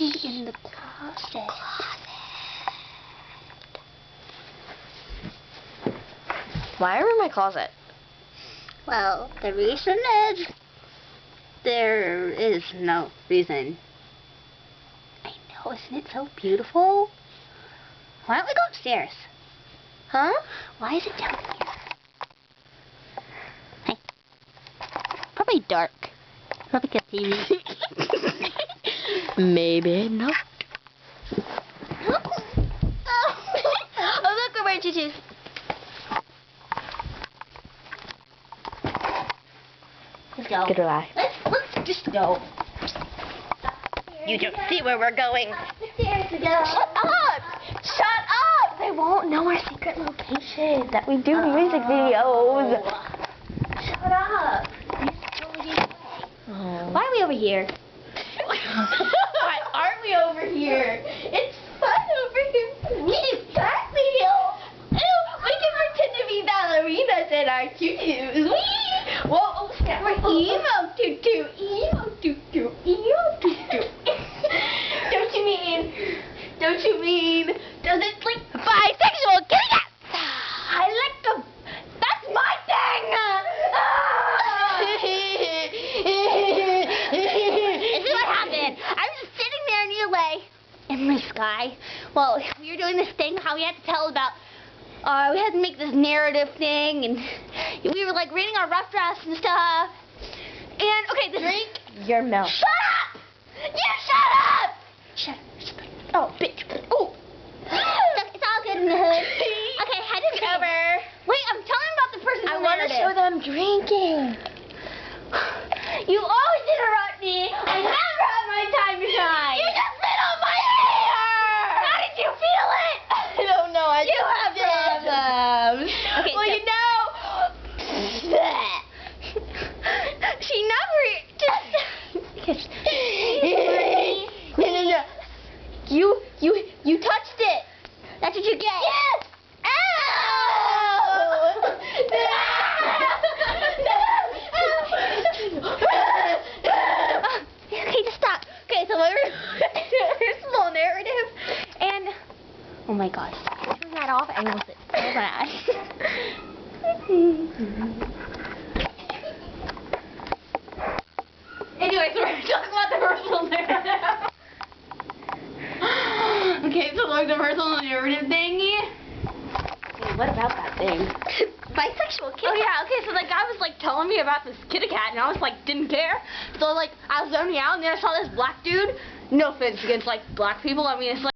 candy in the closet. Why are we in my closet? Well, the reason is there is no reason. I know, isn't it so beautiful? Why don't we go upstairs? Huh? Why is it down here? Hey. Probably dark. Probably good TV. Maybe not. Oh, look, we're wearing tutus. Let's go. Goodbye. Let's just go. You don't see where we're going. Up the stairs to go. Shut up! Shut up! They won't know our secret location that we do music videos. Shut up. Why are we over here? Why aren't we over here? It's fun over here. Exactly. We can pretend to be ballerinas in our tutus. Whoa, we're emo tutu, emo tutu, emo tutu. Don't you mean, does it like bisexual? Get it? I like the, that's my thing. This is what happened. I was just sitting there in LA in the sky. Well, we were doing this thing, how we had to tell about, we had to make this narrative thing, and we were like reading our rough drafts and stuff. And, okay, Drink your milk. Shut up! You shut up! Shut up. Oh, bitch. Oh. It's all good in the hood. Okay, head is over. Wait, I'm telling about the person. I want to show them drinking. You always interrupt me. I never have my time to shine. You just spit on my hair. How did you feel it? I don't know. I You have problems. Okay, well, so- you know. She never just. No. You touched it. That's what you get. Yes. Okay, just stop. Okay, so we're here's a little narrative, and oh my gosh, turn that off and was it so bad. Anyways, we're talking about the personal narrative. Okay, so like the personal narrative thingy. What about that thing? Bisexual kid. Oh yeah, okay, so the guy was like telling me about this kitty cat and I was like didn't care. So like I was zoning out and then I saw this black dude. No offense against like black people, I mean it's like